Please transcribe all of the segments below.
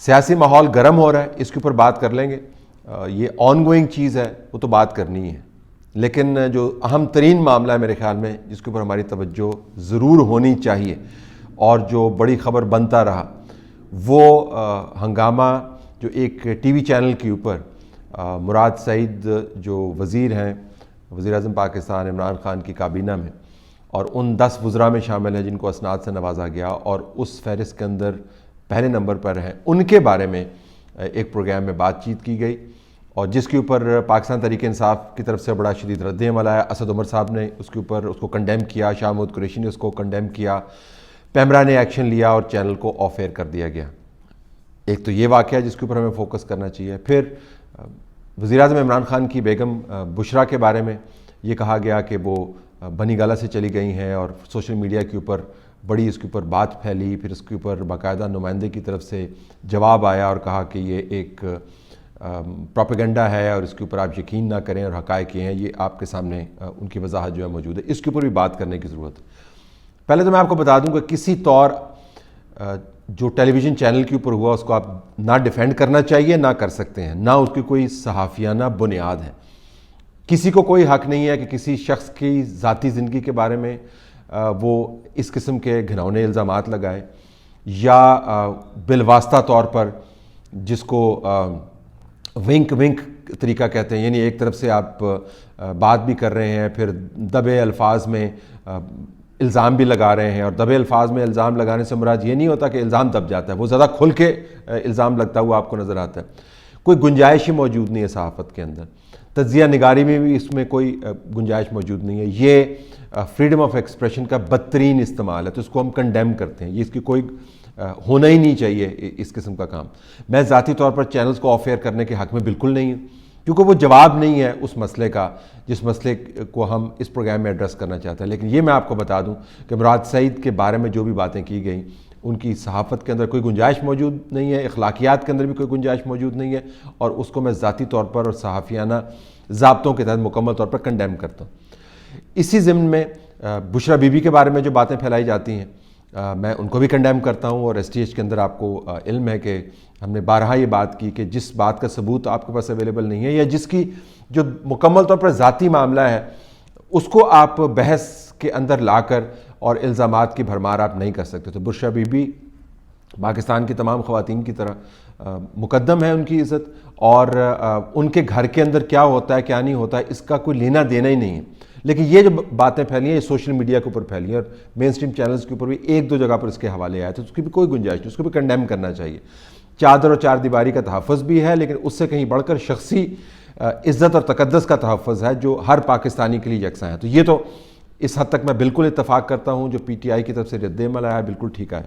سیاسی ماحول گرم ہو رہا ہے، اس کے اوپر بات کر لیں گے، یہ آن گوئنگ چیز ہے، وہ تو بات کرنی ہے، لیکن جو اہم ترین معاملہ ہے میرے خیال میں جس کے اوپر ہماری توجہ ضرور ہونی چاہیے اور جو بڑی خبر بنتا رہا وہ ہنگامہ جو ایک ٹی وی چینل کے اوپر مراد سعید جو وزیر ہیں وزیر اعظم پاکستان عمران خان کی کابینہ میں اور ان 10 وزراء میں شامل ہیں جن کو اسناد سے نوازا گیا اور اس فہرست کے اندر پہلے نمبر پر ہیں، ان کے بارے میں ایک پروگرام میں بات چیت کی گئی اور جس کے اوپر پاکستان تحریک انصاف کی طرف سے بڑا شدید رد عمل آیا۔ اسد عمر صاحب نے اس کے اوپر اس کو کنڈیم کیا، شاہ محمود قریشی نے اس کو کنڈیم کیا، پیمرا نے ایکشن لیا اور چینل کو آف ایئر کر دیا گیا۔ ایک تو یہ واقعہ جس کے اوپر ہمیں فوکس کرنا چاہیے۔ پھر وزیر اعظم عمران خان کی بیگم بشرا کے بارے میں یہ کہا گیا کہ وہ بنی گالہ سے چلی گئی ہیں اور سوشل میڈیا کے اوپر بڑی اس کے اوپر بات پھیلی، پھر اس کے اوپر باقاعدہ نمائندے کی طرف سے جواب آیا اور کہا کہ یہ ایک پروپیگنڈا ہے اور اس کے اوپر آپ یقین نہ کریں اور حقائق یہ ہیں، یہ آپ کے سامنے ان کی وضاحت جو ہے موجود ہے، اس کے اوپر بھی بات کرنے کی ضرورت ہے۔ پہلے تو میں آپ کو بتا دوں کہ کسی طور جو ٹیلی ویژن چینل کے اوپر ہوا اس کو آپ نہ ڈیفینڈ کرنا چاہیے، نہ کر سکتے ہیں، نہ اس کی کوئی صحافیانہ بنیاد ہے۔ کسی کو کوئی حق نہیں ہے کہ کسی شخص کی ذاتی زندگی کے بارے میں وہ اس قسم کے گھناؤنے الزامات لگائے یا بالواسطہ طور پر جس کو ونک طریقہ کہتے ہیں، یعنی ایک طرف سے آپ بات بھی کر رہے ہیں پھر دبے الفاظ میں الزام بھی لگا رہے ہیں، اور دبے الفاظ میں الزام لگانے سے مراد یہ نہیں ہوتا کہ الزام دب جاتا ہے، وہ زیادہ کھل کے الزام لگتا ہوا آپ کو نظر آتا ہے۔ کوئی گنجائش ہی موجود نہیں ہے صحافت کے اندر، تجزیہ نگاری میں بھی اس میں کوئی گنجائش موجود نہیں ہے۔ یہ فریڈم آف ایکسپریشن کا بدترین استعمال ہے، تو اس کو ہم کنڈیم کرتے ہیں، یہ اس کی کوئی ہونا ہی نہیں چاہیے اس قسم کا کام۔ میں ذاتی طور پر چینلز کو آف ایئر کرنے کے حق میں بالکل نہیں ہوں، کیونکہ وہ جواب نہیں ہے اس مسئلے کا جس مسئلے کو ہم اس پروگرام میں ایڈریس کرنا چاہتے ہیں۔ لیکن یہ میں آپ کو بتا دوں کہ مراد سعید کے بارے میں جو بھی باتیں کی گئیں ان کی صحافت کے اندر کوئی گنجائش موجود نہیں ہے، اخلاقیات کے اندر بھی کوئی گنجائش موجود نہیں ہے، اور اس کو میں ذاتی طور پر اور صحافیانہ ضابطوں کے تحت مکمل طور پر کنڈیم کرتا ہوں۔ اسی ضمن میں بشرا بی بی کے بارے میں جو باتیں پھیلائی جاتی ہیں میں ان کو بھی کنڈیم کرتا ہوں، اور ایس ٹی ایچ کے اندر آپ کو علم ہے کہ ہم نے بارہا یہ بات کی کہ جس بات کا ثبوت آپ کے پاس اویلیبل نہیں ہے یا جس کی جو مکمل طور پر ذاتی معاملہ ہے اس کو آپ بحث کے اندر لا کر اور الزامات کی بھرمار آپ نہیں کر سکتے۔ تو بشرا بی بی پاکستان کی تمام خواتین کی طرح مقدم ہے ان کی عزت، اور ان کے گھر کے اندر کیا ہوتا ہے کیا نہیں ہوتا ہے اس کا کوئی لینا دینا ہی نہیں ہے۔ لیکن یہ جو باتیں پھیلی ہیں یہ سوشل میڈیا کے اوپر پھیلی ہیں اور مین اسٹریم چینلز کے اوپر بھی ایک دو جگہ پر اس کے حوالے آئے، تو اس کی بھی کوئی گنجائش نہیں، اس کو بھی کنڈیم کرنا چاہیے۔ چادر اور چار دیواری کا تحفظ بھی ہے، لیکن اس سے کہیں بڑھ کر شخصی عزت اور تقدس کا تحفظ ہے جو ہر پاکستانی کے لیے یکساں ہے۔ تو یہ تو اس حد تک میں بالکل اتفاق کرتا ہوں، جو پی ٹی آئی کی طرف سے رد عمل آیا بالکل ٹھیک ہے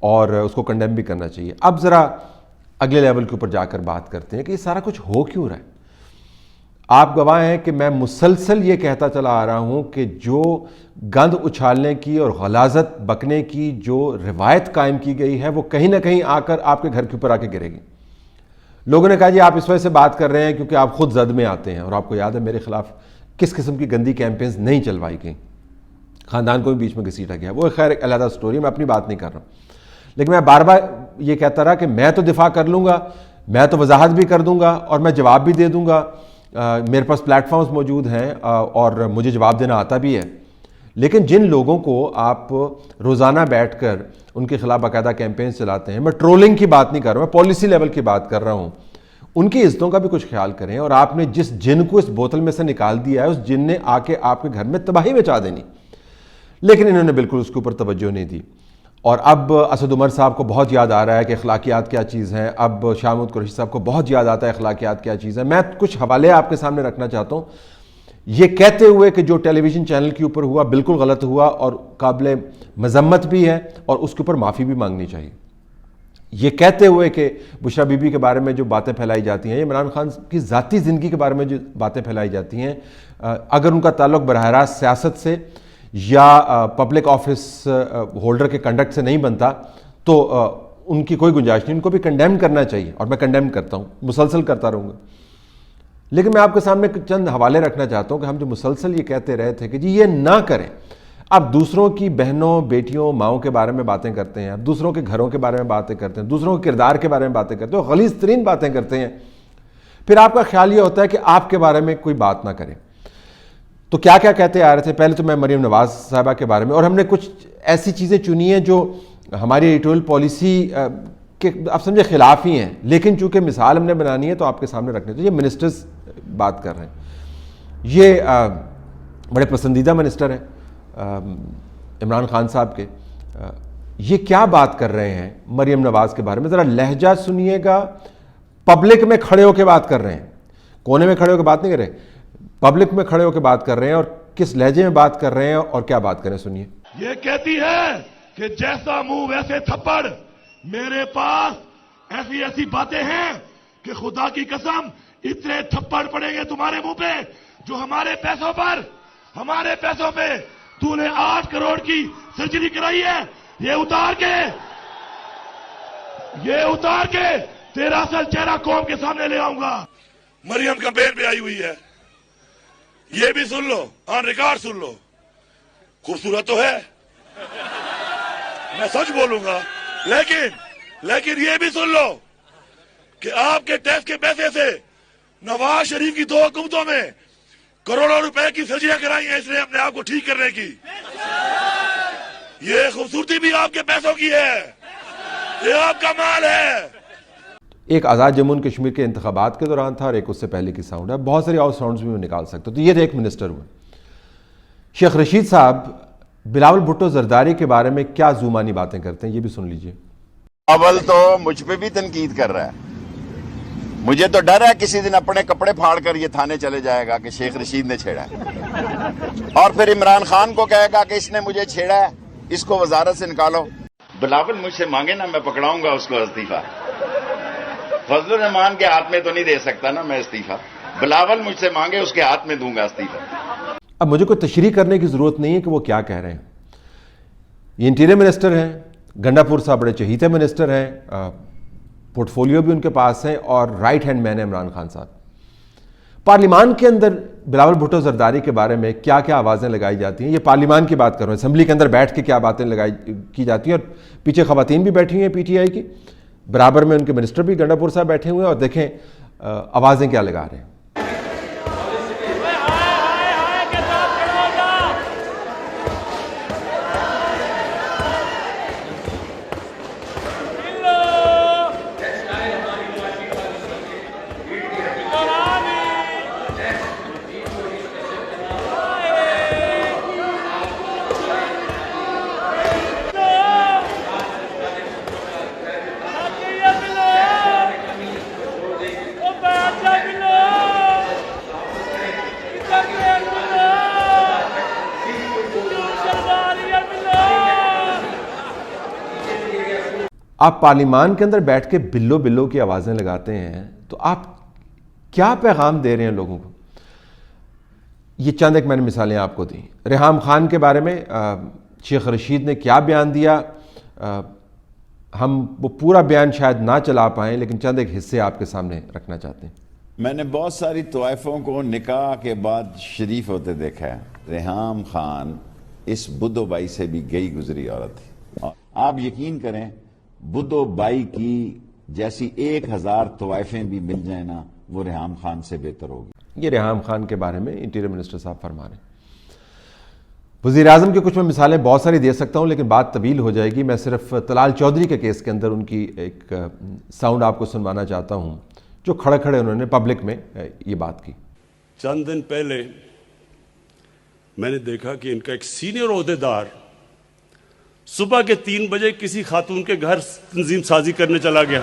اور اس کو کنڈیم بھی کرنا چاہیے۔ اب ذرا اگلے لیول کے اوپر جا کر بات کرتے ہیں کہ یہ سارا کچھ ہو کیوں رہا ہے۔ آپ گواہ ہیں کہ میں مسلسل یہ کہتا چلا آ رہا ہوں کہ جو گند اچھالنے کی اور غلاظت بکنے کی جو روایت قائم کی گئی ہے وہ کہیں نہ کہیں آ کر آپ کے گھر کے اوپر آ کے گرے گی۔ لوگوں نے کہا جی آپ اس وجہ سے بات کر رہے ہیں کیونکہ آپ خود زد میں آتے ہیں، اور آپ کو یاد ہے میرے خلاف کس قسم کی گندی کیمپینز نہیں چلوائی گئیں، خاندان کو بھی بیچ میں گھسیٹا گیا، وہ خیر ایک علیحدہ سٹوری، میں اپنی بات نہیں کر رہا ہوں۔ لیکن میں بار بار یہ کہتا رہا کہ میں تو دفاع کر لوں گا، میں تو وضاحت بھی کر دوں گا اور میں جواب بھی دے دوں گا، میرے پاس پلیٹ فارمز موجود ہیں اور مجھے جواب دینا آتا بھی ہے۔ لیکن جن لوگوں کو آپ روزانہ بیٹھ کر ان کے خلاف باقاعدہ کیمپینز چلاتے ہیں، میں ٹرولنگ کی بات نہیں کر رہا ہوں، میں پالیسی لیول کی بات کر رہا ہوں، ان کی عزتوں کا بھی کچھ خیال کریں۔ اور آپ نے جس جن کو اس بوتل میں سے نکال دیا ہے اس جن نے آ کے آپ کے گھر میں تباہی مچا دینی، لیکن انہوں نے بالکل اس کے اوپر توجہ نہیں دی۔ اور اب اسد عمر صاحب کو بہت یاد آ رہا ہے کہ اخلاقیات کیا چیز ہیں، اب شاہ محمود قریشی صاحب کو بہت یاد آتا ہے اخلاقیات کیا چیز ہے۔ میں کچھ حوالے آپ کے سامنے رکھنا چاہتا ہوں، یہ کہتے ہوئے کہ جو ٹیلی ویژن چینل کے اوپر ہوا بالکل غلط ہوا اور قابل مذمت بھی ہے اور اس کے اوپر معافی بھی مانگنی چاہیے۔ یہ کہتے ہوئے کہ بشرا بی بی کے بارے میں جو باتیں پھیلائی جاتی ہیں، عمران خان کی ذاتی زندگی کے بارے میں جو باتیں پھیلائی جاتی ہیں، اگر ان کا تعلق براہ راست سیاست سے یا پبلک آفس ہولڈر کے کنڈکٹ سے نہیں بنتا تو ان کی کوئی گنجائش نہیں، ان کو بھی کنڈیم کرنا چاہیے، اور میں کنڈیم کرتا ہوں، مسلسل کرتا رہوں گا۔ لیکن میں آپ کے سامنے چند حوالے رکھنا چاہتا ہوں کہ ہم جو مسلسل یہ کہتے رہے تھے کہ جی یہ نہ کریں، آپ دوسروں کی بہنوں، بیٹیوں، ماؤں کے بارے میں باتیں کرتے ہیں، آپ دوسروں کے گھروں کے بارے میں باتیں کرتے ہیں، دوسروں کے کردار کے بارے میں باتیں کرتے ہیں، غلیظ ترین باتیں کرتے ہیں، پھر آپ کا خیال یہ ہوتا ہے کہ آپ کے بارے میں کوئی بات نہ کرے. تو کیا کیا کہتے آ رہے تھے؟ پہلے تو میں مریم نواز صاحبہ کے بارے میں، اور ہم نے کچھ ایسی چیزیں چنی ہیں جو ہماری ایڈیٹوریل پالیسی کے آپ سمجھے خلاف ہی ہیں، لیکن چونکہ مثال ہم نے بنانی ہے تو آپ کے سامنے رکھنے. تو یہ منسٹرز بات کر رہے ہیں، یہ بڑے پسندیدہ منسٹر ہیں عمران خان صاحب کے. یہ کیا بات کر رہے ہیں مریم نواز کے بارے میں؟ ذرا لہجہ سنیے گا. پبلک میں کھڑے ہو کے بات کر رہے ہیں، کونے میں کھڑے ہو کے بات نہیں کر رہے، پبلک میں کھڑے ہو کے بات کر رہے ہیں، اور کس لہجے میں بات کر رہے ہیں اور کیا بات کر رہے ہیں، سنیے. یہ کہتی ہے کہ جیسا منہ ویسے تھپڑ. میرے پاس ایسی ایسی باتیں ہیں کہ خدا کی قسم اتنے تھپڑ پڑیں گے تمہارے منہ پہ جو ہمارے پیسوں پہ تو نے 8 کروڑ کی سرجری کرائی ہے. یہ اتار کے تیرا اصل چہرہ قوم کے سامنے لے آؤں گا. مریم کمپین پہ آئی ہوئی ہے، یہ بھی سن لو، آن ریکارڈ سن لو. خوبصورت تو ہے، میں سچ بولوں گا، لیکن یہ بھی سن لو کہ آپ کے ٹیکس کے پیسے سے نواز شریف کی 2 حکومتوں میں کروڑوں روپے کی سرجریاں کرائی ہیں اس نے اپنے آپ کو ٹھیک کرنے کی. یہ خوبصورتی بھی آپ کے پیسوں کی ہے، یہ آپ کا مال ہے. ایک آزاد جموں اینڈ کشمیر کے انتخابات کے دوران تھا اور ایک اس سے پہلے کی ساؤنڈ ہے. بہت ساری اور ساؤنڈز بھی میں نکال سکتا ہوں. تو یہ ایک منسٹر ہوئے. شیخ رشید صاحب بلاول بھٹو زرداری کے بارے میں کیا زومانی باتیں کرتے ہیں، یہ بھی سن لیجئے. اول تو مجھ پہ بھی تنقید کر رہا ہے. مجھے تو ڈر ہے کسی دن اپنے کپڑے پھاڑ کر یہ تھانے چلے جائے گا کہ شیخ رشید نے چھیڑا ہے، اور پھر عمران خان کو کہے گا کہ اس نے مجھے چھیڑا ہے، اس کو وزارت سے نکالو. بلاول مجھ سے مانگے نا، میں پکڑاؤں گا اس کو استعفیٰ. فضل الرحمان کے ہاتھ میں تو نہیں دے سکتا نا میں استعفیٰ. بلاول مجھ سے مانگے، اس کے ہاتھ میں دوں گا استعفیٰ. اب مجھے کوئی تشریح کرنے کی ضرورت نہیں ہے کہ وہ کیا کہہ رہے ہیں. یہ انٹیریئر منسٹر ہیں، گنڈا پور صاحب بڑے چہیتے منسٹر ہیں، پورٹ فولیو بھی ان کے پاس ہیں، اور رائٹ ہینڈ مین ہے عمران خان صاحب. پارلیمان کے اندر بلاول بھٹو زرداری کے بارے میں کیا کیا آوازیں لگائی جاتی ہیں. یہ پارلیمان کی بات کر رہے ہیں، اسمبلی کے اندر بیٹھ کے کیا باتیں کی جاتی ہیں، اور پیچھے خواتین بھی بیٹھی ہوئی ہیں پی ٹی آئی کی، برابر میں ان کے منسٹر بھی گنڈا پور صاحب بیٹھے ہوئے ہیں، اور دیکھیں آوازیں کیا لگا رہے ہیں. آپ پارلیمان کے اندر بیٹھ کے بلو بلو کی آوازیں لگاتے ہیں، تو آپ کیا پیغام دے رہے ہیں لوگوں کو؟ یہ چند ایک میں نے مثالیں آپ کو دیں. ریحام خان کے بارے میں شیخ رشید نے کیا بیان دیا، ہم وہ پورا بیان شاید نہ چلا پائیں، لیکن چند ایک حصے آپ کے سامنے رکھنا چاہتے ہیں. میں نے بہت ساری طوائفوں کو نکاح کے بعد شریف ہوتے دیکھا ہے. ریحام خان اس بدھو بائی سے بھی گئی گزری عورت تھی. آپ یقین کریں بدھو بائی کی جیسی 1000 طوائفیں بھی مل جائیں نا، وہ ریحام خان سے بہتر ہوگی. یہ ریحام خان کے بارے میں انٹیریئر منسٹر صاحب فرما رہے ہیں. وزیر اعظم کی کچھ میں مثالیں بہت ساری دے سکتا ہوں، لیکن بات طویل ہو جائے گی. میں صرف طلال چودھری کے کیس کے اندر ان کی ایک ساؤنڈ آپ کو سنوانا چاہتا ہوں، جو کھڑے انہوں نے پبلک میں یہ بات کی. چند دن پہلے میں نے دیکھا کہ ان کا ایک سینئر عہدیدار صبح کے 3 بجے کسی خاتون کے گھر تنظیم سازی کرنے چلا گیا.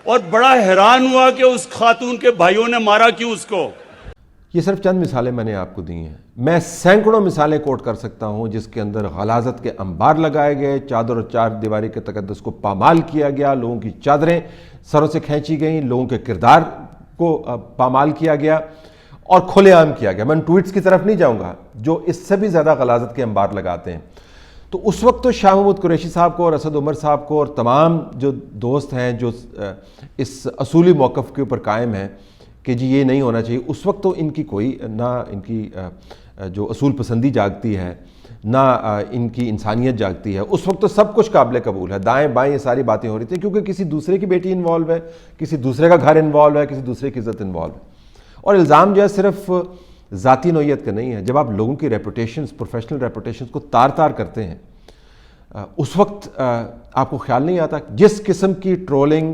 اور بڑا حیران ہوا کہ اس خاتون کے بھائیوں نے مارا کیوں اس کو. یہ صرف چند مثالیں میں نے آپ کو دی ہیں. میں سینکڑوں مثالیں کوٹ کر سکتا ہوں جس کے اندر غلاظت کے انبار لگائے گئے، چادر اور چار دیواری کے تقدس کو پامال کیا گیا، لوگوں کی چادریں سروں سے کھینچی گئیں، لوگوں کے کردار کو پامال کیا گیا اور کھلے عام کیا گیا. میں ان ٹویٹس کی طرف نہیں جاؤں گا جو اس سے بھی زیادہ غلاظت کے انبار لگاتے ہیں. تو اس وقت تو شاہ محمود قریشی صاحب کو اور اسد عمر صاحب کو اور تمام جو دوست ہیں جو اس اصولی موقف کے اوپر قائم ہیں کہ جی یہ نہیں ہونا چاہیے، اس وقت تو ان کی کوئی نہ ان کی جو اصول پسندی جاگتی ہے نہ ان کی انسانیت جاگتی ہے، اس وقت تو سب کچھ قابل قبول ہے، دائیں بائیں یہ ساری باتیں ہو رہی تھیں کیونکہ کسی دوسرے کی بیٹی انوالو ہے، کسی دوسرے کا گھر انوالو ہے، کسی دوسرے کی عزت انوالو ہے۔ اور الزام جو ہے صرف ذاتی نوعیت کا نہیں ہے، جب آپ لوگوں کی ریپوٹیشنز، پروفیشنل ریپوٹیشنز کو تار تار کرتے ہیں اس وقت آپ کو خیال نہیں آتا جس قسم کی ٹرولنگ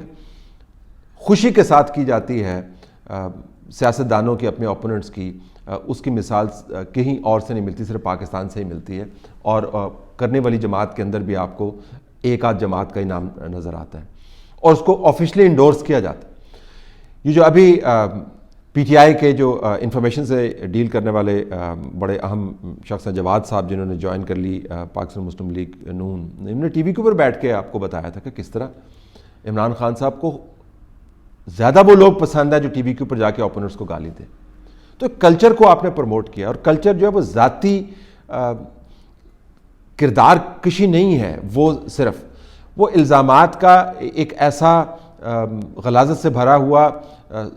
خوشی کے ساتھ کی جاتی ہے سیاستدانوں کی اپنے اوپوننٹس کی، اس کی مثال کہیں اور سے نہیں ملتی، صرف پاکستان سے ہی ملتی ہے، اور کرنے والی جماعت کے اندر بھی آپ کو ایک آدھ جماعت کا ہی نام نظر آتا ہے اور اس کو آفیشلی انڈورس کیا جاتا ہے۔ یہ جو ابھی پی ٹی آئی کے جو انفارمیشن سے ڈیل کرنے والے بڑے اہم شخص ہیں جواد صاحب، جنہوں نے جوائن کر لی پاکستان مسلم لیگ نون، انہوں نے ٹی وی کے اوپر بیٹھ کے آپ کو بتایا تھا کہ کس طرح عمران خان صاحب کو زیادہ وہ لوگ پسند ہیں جو ٹی وی کے اوپر جا کے اوپوننٹس کو گالی دیں۔ تو کلچر کو آپ نے پروموٹ کیا، اور کلچر جو ہے وہ ذاتی کردار کشی نہیں ہے، وہ صرف وہ الزامات کا ایک ایسا غلاظت سے بھرا ہوا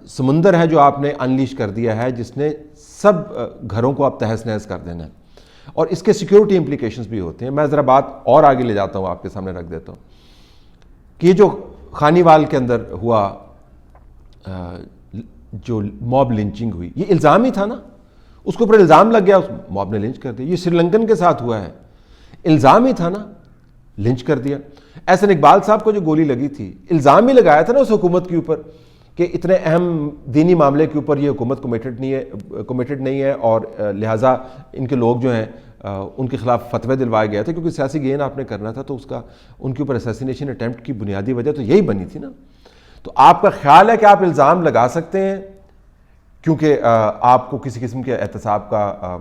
سمندر ہے جو آپ نے انلیش کر دیا ہے، جس نے سب گھروں کو اب تہس نہس کر دینا ہے، اور اس کے سیکیورٹی امپلیکیشنز بھی ہوتے ہیں۔ میں ذرا بات اور آگے لے جاتا ہوں، آپ کے سامنے رکھ دیتا ہوں کہ یہ جو خانیوال کے اندر ہوا جو موب لنچنگ ہوئی، یہ الزام ہی تھا نا، اس کے اوپر الزام لگ گیا، اس موب نے لنچ کر دیا۔ یہ سری لنکن کے ساتھ ہوا ہے، الزام ہی تھا نا، لنچ کر دیا۔ احسن اقبال صاحب کو جو گولی لگی تھی، الزام ہی لگایا تھا نا اس حکومت کے اوپر کہ اتنے اہم دینی معاملے کے اوپر یہ حکومت کمیٹڈ نہیں ہے، اور لہٰذا ان کے لوگ جو ہیں ان کے خلاف فتوے دلوائے گئے تھے کیونکہ سیاسی گین آپ نے کرنا تھا، تو اس کا ان کے اوپر اسیسینیشن اٹیمپٹ کی بنیادی وجہ تو یہی بنی تھی نا۔ تو آپ کا خیال ہے کہ آپ الزام لگا سکتے ہیں کیونکہ آپ کو کسی قسم کے احتساب کا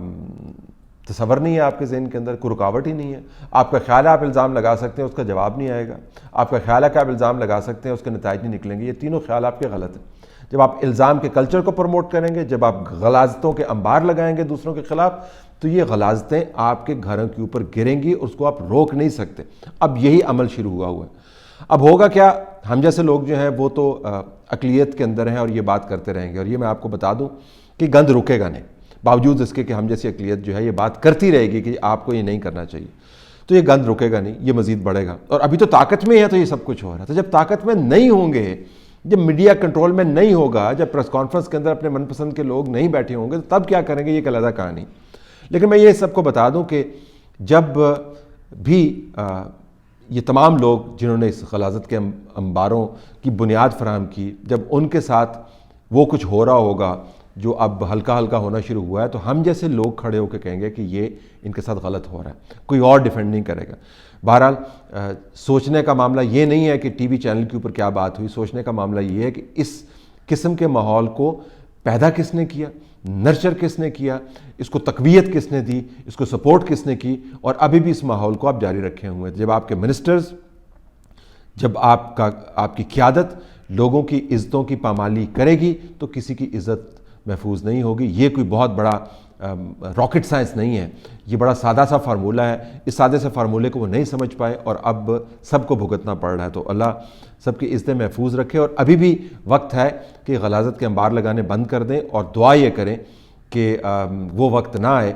تصور نہیں ہے، آپ کے ذہن کے اندر کوئی رکاوٹ ہی نہیں ہے۔ آپ کا خیال ہے آپ الزام لگا سکتے ہیں، اس کا جواب نہیں آئے گا۔ آپ کا خیال ہے کہ آپ الزام لگا سکتے ہیں، اس کے نتائج نہیں نکلیں گے۔ یہ تینوں خیال آپ کے غلط ہیں۔ جب آپ الزام کے کلچر کو پروموٹ کریں گے، جب آپ غلاظتوں کے انبار لگائیں گے دوسروں کے خلاف، تو یہ غلاظتیں آپ کے گھروں کے اوپر گریں گی، اس کو آپ روک نہیں سکتے۔ اب یہی عمل شروع ہوا ہے۔ اب ہوگا کیا، ہم جیسے لوگ جو ہیں وہ تو اقلیت کے اندر ہیں اور یہ بات کرتے رہیں گے، اور یہ میں آپ کو بتا دوں کہ گند رکے گا نہیں، باوجود اس کے کہ ہم جیسی اقلیت جو ہے یہ بات کرتی رہے گی کہ آپ کو یہ نہیں کرنا چاہیے، تو یہ گند رکے گا نہیں، یہ مزید بڑھے گا۔ اور ابھی تو طاقت میں ہے تو یہ سب کچھ ہو رہا ہے، تو جب طاقت میں نہیں ہوں گے، جب میڈیا کنٹرول میں نہیں ہوگا، جب پریس کانفرنس کے اندر اپنے من پسند کے لوگ نہیں بیٹھے ہوں گے، تو تب کیا کریں گے، یہ ایک علیحدہ کہانی۔ لیکن میں یہ سب کو بتا دوں کہ جب بھی یہ تمام لوگ جنہوں نے اس غلاظت کے انباروں کی بنیاد فراہم کی، جب ان کے ساتھ وہ کچھ ہو رہا ہوگا جو اب ہلکا ہلکا ہونا شروع ہوا ہے، تو ہم جیسے لوگ کھڑے ہو کے کہیں گے کہ یہ ان کے ساتھ غلط ہو رہا ہے، کوئی اور ڈیفینڈ نہیں کرے گا۔ بہرحال سوچنے کا معاملہ یہ نہیں ہے کہ ٹی وی چینل کے اوپر کیا بات ہوئی، سوچنے کا معاملہ یہ ہے کہ اس قسم کے ماحول کو پیدا کس نے کیا، نرچر کس نے کیا، اس کو تقویت کس نے دی، اس کو سپورٹ کس نے کی، اور ابھی بھی اس ماحول کو آپ جاری رکھے ہوئے ہیں۔ جب آپ کے منسٹرز، جب آپ کی قیادت لوگوں کی عزتوں کی پامالی کرے گی تو کسی کی عزت محفوظ نہیں ہوگی۔ یہ کوئی بہت بڑا راکٹ سائنس نہیں ہے، یہ بڑا سادہ سا فارمولہ ہے۔ اس سادے سے فارمولے کو وہ نہیں سمجھ پائے اور اب سب کو بھگتنا پڑ رہا ہے۔ تو اللہ سب کی عزتیں محفوظ رکھے، اور ابھی بھی وقت ہے کہ غلاظت کے انبار لگانے بند کر دیں، اور دعا یہ کریں کہ وہ وقت نہ آئے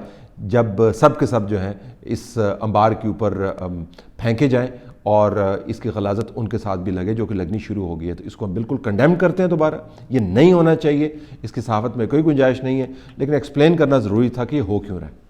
جب سب کے سب جو ہیں اس انبار کے اوپر پھینکے جائیں، اور اس کی غلاظت ان کے ساتھ بھی لگے جو کہ لگنی شروع ہو گئی ہے۔ تو اس کو ہم بالکل کنڈیم کرتے ہیں دوبارہ، یہ نہیں ہونا چاہیے، اس کی صحافت میں کوئی گنجائش نہیں ہے، لیکن ایکسپلین کرنا ضروری تھا کہ یہ ہو کیوں رہا ہے۔